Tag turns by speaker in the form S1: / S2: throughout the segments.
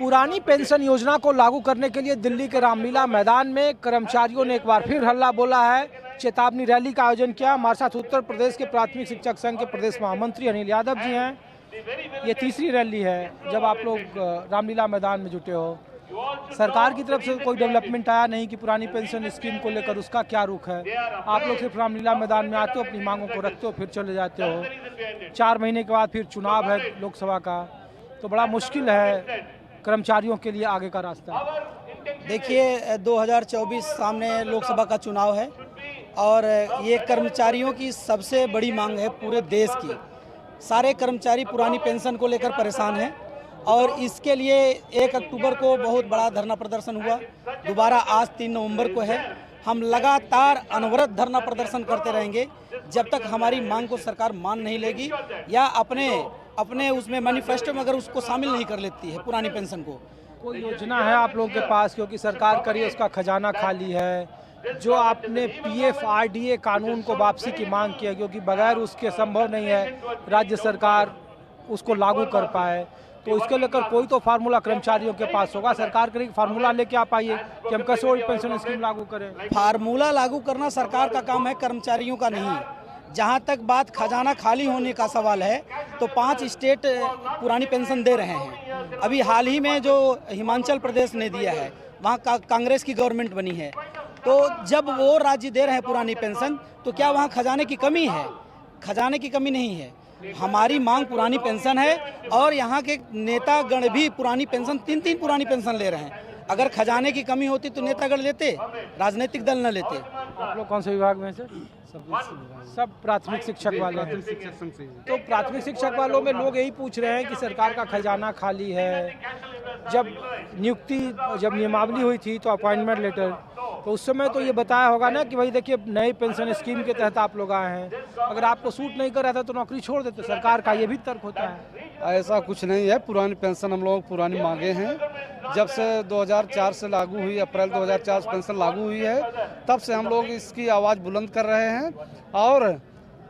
S1: पुरानी पेंशन योजना को लागू करने के लिए दिल्ली के रामलीला मैदान में कर्मचारियों ने एक बार फिर हल्ला बोला है। चेतावनी रैली का आयोजन किया। हमारे साथ उत्तर प्रदेश के प्राथमिक शिक्षक संघ के प्रदेश महामंत्री अनिल यादव जी हैं। ये तीसरी रैली है जब आप लोग रामलीला मैदान में जुटे हो। सरकार की तरफ से कोई डेवलपमेंट आया नहीं कि पुरानी पेंशन स्कीम को लेकर उसका क्या रुख है। आप लोग सिर्फ रामलीला मैदान में आते हो, अपनी मांगों को रखते हो, फिर चले जाते हो। 4 महीने के बाद फिर चुनाव है लोकसभा का, तो बड़ा मुश्किल है कर्मचारियों के लिए आगे का रास्ता।
S2: देखिए 2024 सामने लोकसभा का चुनाव है और ये कर्मचारियों की सबसे बड़ी मांग है पूरे देश की। सारे कर्मचारी पुरानी पेंशन को लेकर परेशान हैं और इसके लिए 1 अक्टूबर को बहुत बड़ा धरना प्रदर्शन हुआ। दोबारा आज 3 नवंबर को है। हम लगातार अनवरत धरना प्रदर्शन करते रहेंगे जब तक हमारी मांग को सरकार मान नहीं लेगी या अपने उसमें मैनिफेस्टो में अगर उसको शामिल नहीं कर लेती है पुरानी पेंशन को।
S1: कोई योजना है आप लोगों के पास? क्योंकि सरकार करिए उसका खजाना खाली है। जो आपने पीएफ आरडीए कानून को वापसी की मांग की है, क्योंकि बगैर उसके संभव नहीं है राज्य सरकार उसको लागू कर पाए, तो इसके लेकर कोई तो फार्मूला कर्मचारियों के पास होगा। सरकार करेगी फार्मूला लेके आप आइए कि हम कैसे ओल्ड पेंशन स्कीम लागू करें।
S2: फार्मूला लागू करना सरकार का काम है, कर्मचारियों का नहीं। जहां तक बात खजाना खाली होने का सवाल है तो 5 स्टेट पुरानी पेंशन दे रहे हैं। अभी हाल ही में जो हिमाचल प्रदेश ने दिया है, वहाँ कांग्रेस की गवर्नमेंट बनी है, तो जब वो राज्य दे रहे हैं पुरानी पेंशन तो क्या वहाँ खजाने की कमी है? खजाने की कमी नहीं है। हमारी मांग पुरानी पेंशन है और यहाँ के नेतागण भी पुरानी पेंशन 3-3 पुरानी पेंशन ले रहे हैं। अगर खजाने की कमी होती तो नेतागण लेते, राजनीतिक दल न लेते।
S1: आप लोग कौन से विभाग में सर? सब प्राथमिक शिक्षक वाले हैं। तो प्राथमिक शिक्षक वालों में लोग यही पूछ रहे हैं कि सरकार का खजाना खाली है। जब नियमावली हुई थी तो अपॉइंटमेंट लेटर, तो उस समय तो ये बताया होगा ना कि भाई देखिए नई पेंशन स्कीम के तहत आप लोग आए हैं, अगर आपको सूट नहीं कर रहा था तो नौकरी छोड़ देते। सरकार का ये भी तर्क होता है।
S3: ऐसा कुछ नहीं है। पुरानी पेंशन हम लोग पुरानी मांगे हैं। जब से 2004 से लागू हुई, अप्रैल 2004 से पेंशन लागू हुई है, तब से हम लोग इसकी आवाज़ बुलंद कर रहे हैं। और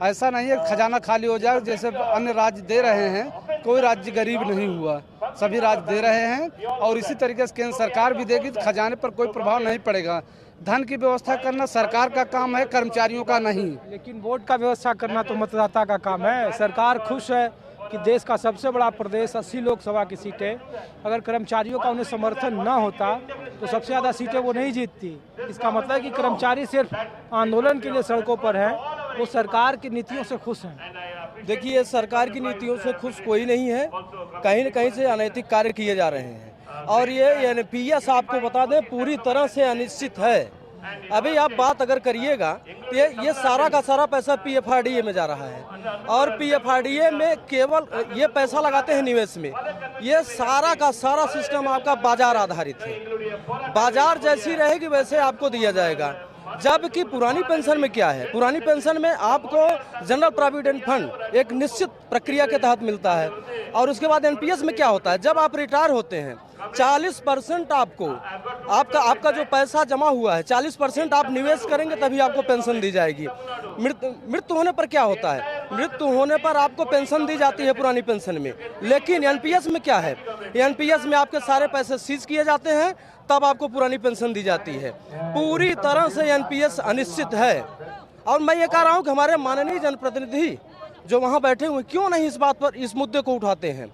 S3: ऐसा नहीं है खजाना खाली हो जाए जैसे अन्य राज्य दे रहे हैं। कोई राज्य गरीब नहीं हुआ, सभी राज्य दे रहे हैं और इसी तरीके से केंद्र सरकार भी देगी तो खजाने पर कोई प्रभाव नहीं पड़ेगा। धन की व्यवस्था करना सरकार का काम है, कर्मचारियों का नहीं।
S1: लेकिन वोट का व्यवस्था करना तो मतदाता का काम है। सरकार खुश है कि देश का सबसे बड़ा प्रदेश 80 लोकसभा की सीटें, अगर कर्मचारियों का उन्हें समर्थन न होता तो सबसे ज़्यादा सीटें वो नहीं जीतती। इसका मतलब है कि कर्मचारी सिर्फ आंदोलन के लिए सड़कों पर हैं, वो सरकार की नीतियों से खुश हैं।
S4: देखिए सरकार की नीतियों से खुश कोई नहीं है, कहीं न कहीं से अनैतिक कार्य किए जा रहे हैं और ये एनपीएस आपको बता दें पूरी तरह से अनिश्चित है। अभी आप बात अगर करिएगा तो ये सारा का सारा पैसा पीएफआरडीए में जा रहा है और पीएफआरडीए में केवल ये पैसा लगाते हैं निवेश में। ये सारा का सारा सिस्टम आपका बाजार आधारित है। बाजार जैसी रहेगी वैसे आपको दिया जाएगा। जबकि पुरानी पेंशन में क्या है? पुरानी पेंशन में आपको जनरल प्रोविडेंट फंड एक निश्चित प्रक्रिया के तहत मिलता है और उसके बाद एनपीएस में क्या होता है, जब आप रिटायर होते हैं 40% आपको आपका जो पैसा जमा हुआ है 40% आप निवेश करेंगे तभी आपको पेंशन दी जाएगी। मृत्यु होने पर क्या होता है? मृत्यु होने पर आपको पेंशन दी जाती है पुरानी पेंशन में, लेकिन एनपीएस में क्या है? एनपीएस में आपके सारे पैसे सीज किए जाते हैं तब आपको पुरानी पेंशन दी जाती है। पूरी तरह से एनपीएस अनिश्चित है। और मैं ये कह रहा हूँ कि हमारे माननीय जनप्रतिनिधि जो वहाँ बैठे हुए क्यों नहीं इस बात पर इस मुद्दे को उठाते हैं?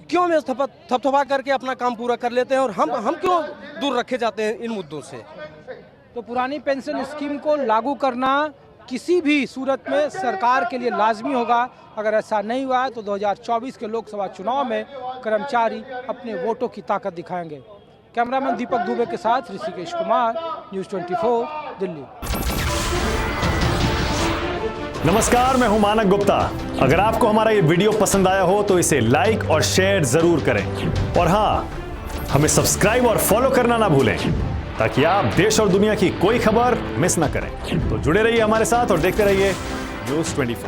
S4: क्यों में थपथपा करके अपना काम पूरा कर लेते हैं और हम क्यों दूर रखे जाते हैं इन मुद्दों से?
S1: तो पुरानी पेंशन स्कीम को लागू करना किसी भी सूरत में सरकार के लिए लाजमी होगा। अगर ऐसा नहीं हुआ तो 2024 के लोकसभा चुनाव में कर्मचारी अपने वोटों की ताकत दिखाएंगे। कैमरामैन दीपक दुबे के साथ ऋषिकेश कुमार, न्यूज़ 24 दिल्ली।
S5: नमस्कार, मैं हूं मानक गुप्ता। अगर आपको हमारा ये वीडियो पसंद आया हो तो इसे लाइक और शेयर जरूर करें और हाँ, हमें सब्सक्राइब और फॉलो करना ना भूलें ताकि आप देश और दुनिया की कोई खबर मिस ना करें। तो जुड़े रहिए हमारे साथ और देखते रहिए न्यूज़ 24।